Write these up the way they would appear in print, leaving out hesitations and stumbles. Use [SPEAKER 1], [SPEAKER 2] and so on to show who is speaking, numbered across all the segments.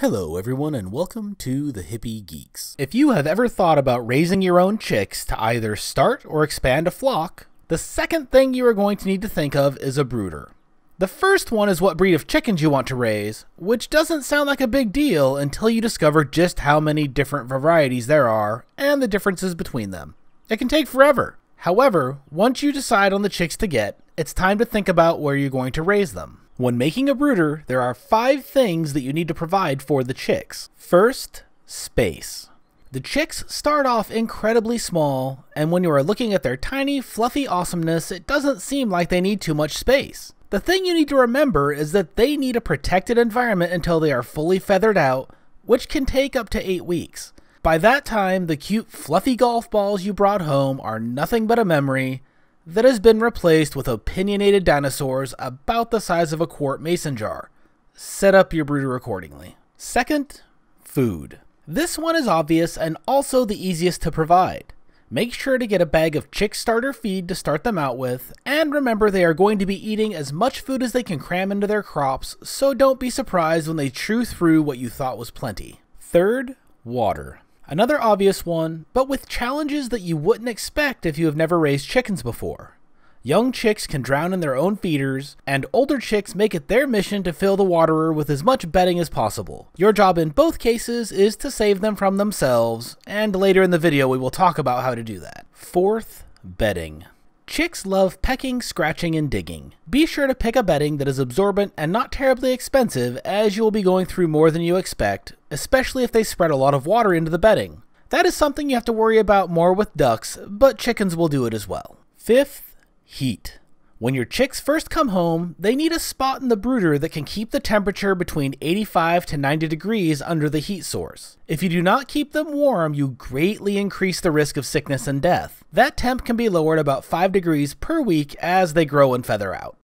[SPEAKER 1] Hello everyone and welcome to the Hippie Geeks. If you have ever thought about raising your own chicks to either start or expand a flock, the second thing you are going to need to think of is a brooder. The first one is what breed of chickens you want to raise, which doesn't sound like a big deal until you discover just how many different varieties there are and the differences between them. It can take forever. However, once you decide on the chicks to get, it's time to think about where you're going to raise them. When making a brooder, there are 5 things that you need to provide for the chicks. First, space. The chicks start off incredibly small, and when you are looking at their tiny, fluffy awesomeness, it doesn't seem like they need too much space. The thing you need to remember is that they need a protected environment until they are fully feathered out, which can take up to 8 weeks. By that time, the cute, fluffy golf balls you brought home are nothing but a memory that has been replaced with opinionated dinosaurs about the size of a quart mason jar. Set up your brooder accordingly. Second, food. This one is obvious and also the easiest to provide. Make sure to get a bag of chick starter feed to start them out with, and remember they are going to be eating as much food as they can cram into their crops, so don't be surprised when they chew through what you thought was plenty. Third, water. Another obvious one, but with challenges that you wouldn't expect if you have never raised chickens before. Young chicks can drown in their own feeders, and older chicks make it their mission to fill the waterer with as much bedding as possible. Your job in both cases is to save them from themselves, and later in the video we will talk about how to do that. Fourth, bedding. Chicks love pecking, scratching, and digging. Be sure to pick a bedding that is absorbent and not terribly expensive, as you will be going through more than you expect, especially if they spread a lot of water into the bedding. That is something you have to worry about more with ducks, but chickens will do it as well. Fifth, heat. When your chicks first come home, they need a spot in the brooder that can keep the temperature between 85 to 90 degrees under the heat source. If you do not keep them warm, you greatly increase the risk of sickness and death. That temp can be lowered about 5 degrees per week as they grow and feather out.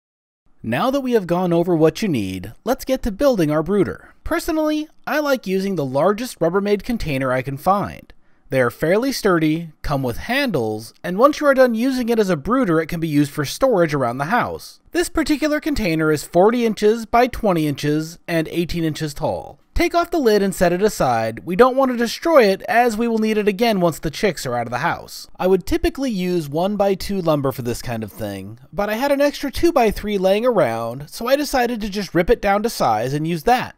[SPEAKER 1] Now that we have gone over what you need, let's get to building our brooder. Personally, I like using the largest Rubbermaid container I can find. They are fairly sturdy, come with handles, and once you are done using it as a brooder, it can be used for storage around the house. This particular container is 40 inches by 20 inches and 18 inches tall. Take off the lid and set it aside. We don't want to destroy it as we will need it again once the chicks are out of the house. I would typically use 1x2 lumber for this kind of thing, but I had an extra 2x3 laying around, so I decided to just rip it down to size and use that.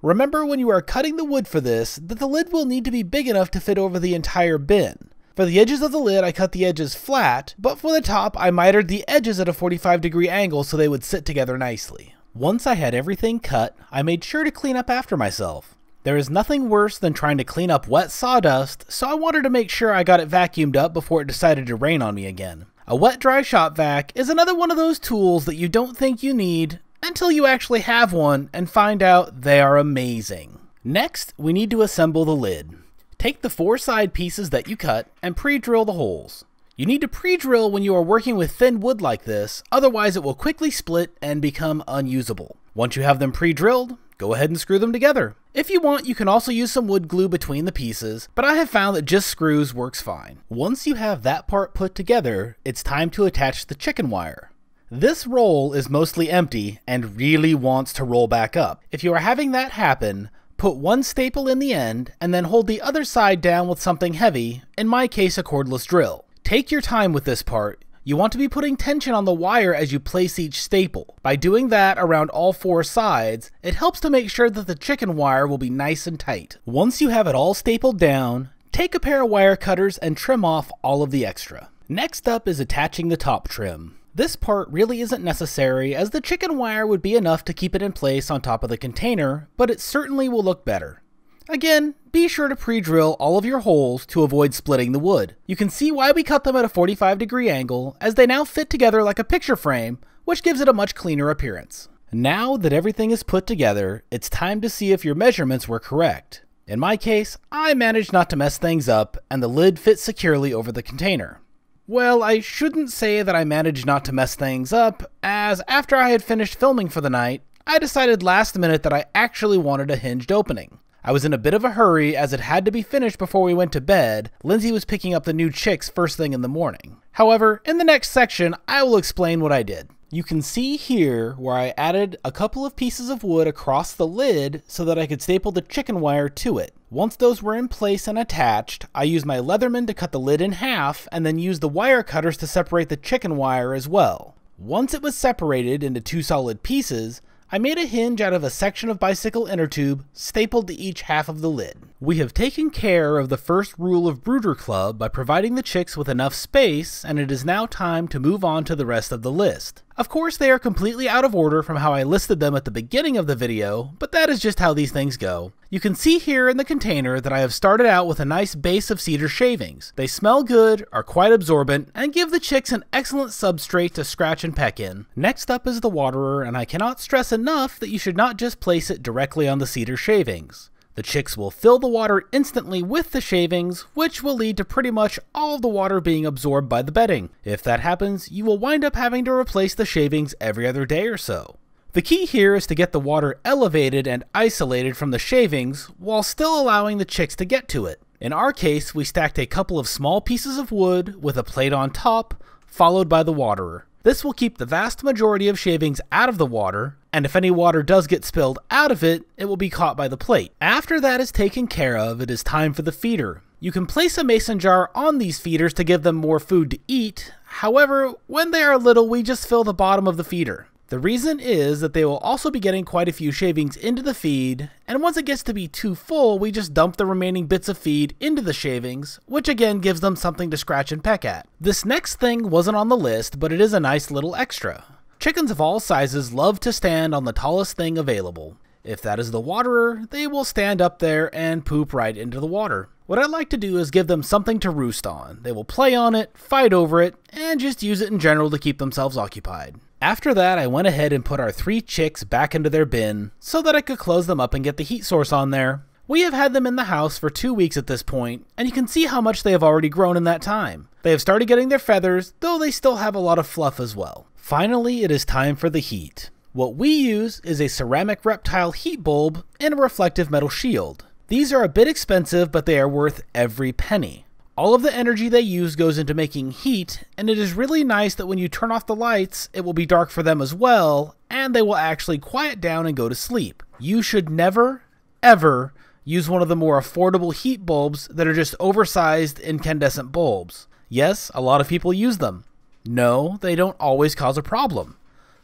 [SPEAKER 1] Remember when you are cutting the wood for this, that the lid will need to be big enough to fit over the entire bin. For the edges of the lid, I cut the edges flat, but for the top, I mitered the edges at a 45-degree angle so they would sit together nicely. Once I had everything cut, I made sure to clean up after myself. There is nothing worse than trying to clean up wet sawdust, so I wanted to make sure I got it vacuumed up before it decided to rain on me again. A wet-dry shop vac is another one of those tools that you don't think you need, until you actually have one and find out they are amazing. Next, we need to assemble the lid. Take the 4 side pieces that you cut and pre-drill the holes. You need to pre-drill when you are working with thin wood like this, otherwise it will quickly split and become unusable. Once you have them pre-drilled, go ahead and screw them together. If you want, you can also use some wood glue between the pieces, but I have found that just screws works fine. Once you have that part put together, it's time to attach the chicken wire. This roll is mostly empty and really wants to roll back up. If you are having that happen, put one staple in the end and then hold the other side down with something heavy, in my case a cordless drill. Take your time with this part. You want to be putting tension on the wire as you place each staple. By doing that around all 4 sides, it helps to make sure that the chicken wire will be nice and tight. Once you have it all stapled down, take a pair of wire cutters and trim off all of the extra. Next up is attaching the top trim. This part really isn't necessary as the chicken wire would be enough to keep it in place on top of the container, but it certainly will look better. Again, be sure to pre-drill all of your holes to avoid splitting the wood. You can see why we cut them at a 45-degree angle, as they now fit together like a picture frame, which gives it a much cleaner appearance. Now that everything is put together, it's time to see if your measurements were correct. In my case, I managed not to mess things up, and the lid fits securely over the container. Well, I shouldn't say that I managed not to mess things up, as after I had finished filming for the night, I decided last minute that I actually wanted a hinged opening. I was in a bit of a hurry as it had to be finished before we went to bed. Lindsay was picking up the new chicks first thing in the morning. However, in the next section, I will explain what I did. You can see here where I added a couple of pieces of wood across the lid so that I could staple the chicken wire to it. Once those were in place and attached, I used my Leatherman to cut the lid in half and then used the wire cutters to separate the chicken wire as well. Once it was separated into 2 solid pieces, I made a hinge out of a section of bicycle inner tube stapled to each half of the lid. We have taken care of the first rule of Brooder Club by providing the chicks with enough space, and it is now time to move on to the rest of the list. Of course, they are completely out of order from how I listed them at the beginning of the video, but that is just how these things go. You can see here in the container that I have started out with a nice base of cedar shavings. They smell good, are quite absorbent, and give the chicks an excellent substrate to scratch and peck in. Next up is the waterer, and I cannot stress enough that you should not just place it directly on the cedar shavings. The chicks will fill the water instantly with the shavings, which will lead to pretty much all of the water being absorbed by the bedding. If that happens, you will wind up having to replace the shavings every other day or so. The key here is to get the water elevated and isolated from the shavings while still allowing the chicks to get to it. In our case, we stacked a couple of small pieces of wood with a plate on top, followed by the waterer. This will keep the vast majority of shavings out of the water, and if any water does get spilled out of it, it will be caught by the plate. After that is taken care of, it is time for the feeder. You can place a mason jar on these feeders to give them more food to eat. However, when they are little, we just fill the bottom of the feeder. The reason is that they will also be getting quite a few shavings into the feed, and once it gets to be too full, we just dump the remaining bits of feed into the shavings, which again gives them something to scratch and peck at. This next thing wasn't on the list, but it is a nice little extra. Chickens of all sizes love to stand on the tallest thing available. If that is the waterer, they will stand up there and poop right into the water. What I like to do is give them something to roost on. They will play on it, fight over it, and just use it in general to keep themselves occupied. After that, I went ahead and put our 3 chicks back into their bin so that I could close them up and get the heat source on there. We have had them in the house for 2 weeks at this point, and you can see how much they have already grown in that time. They have started getting their feathers, though they still have a lot of fluff as well. Finally, it is time for the heat. What we use is a ceramic reptile heat bulb and a reflective metal shield. These are a bit expensive, but they are worth every penny. All of the energy they use goes into making heat, and it is really nice that when you turn off the lights, it will be dark for them as well, and they will actually quiet down and go to sleep. You should never, ever use one of the more affordable heat bulbs that are just oversized incandescent bulbs. Yes, a lot of people use them. No, they don't always cause a problem.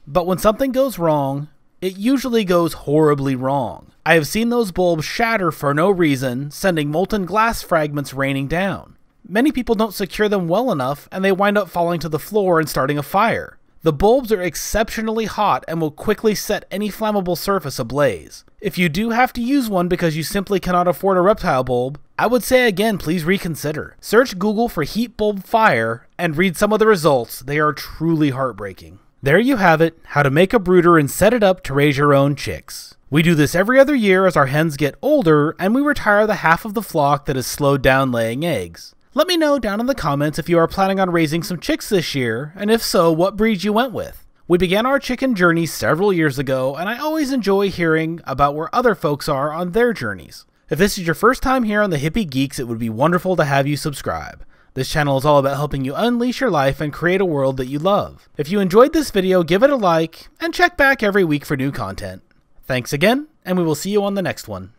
[SPEAKER 1] But when something goes wrong, it usually goes horribly wrong. I have seen those bulbs shatter for no reason, sending molten glass fragments raining down. Many people don't secure them well enough, and they wind up falling to the floor and starting a fire. The bulbs are exceptionally hot and will quickly set any flammable surface ablaze. If you do have to use one because you simply cannot afford a reptile bulb, I would say again, please reconsider. Search Google for heat bulb fire and read some of the results. They are truly heartbreaking. There you have it, how to make a brooder and set it up to raise your own chicks. We do this every other year as our hens get older, and we retire the half of the flock that has slowed down laying eggs. Let me know down in the comments if you are planning on raising some chicks this year, and if so, what breeds you went with. We began our chicken journey several years ago, and I always enjoy hearing about where other folks are on their journeys. If this is your first time here on the Hippie Geeks, it would be wonderful to have you subscribe. This channel is all about helping you unleash your life and create a world that you love. If you enjoyed this video, give it a like, and check back every week for new content. Thanks again, and we will see you on the next one.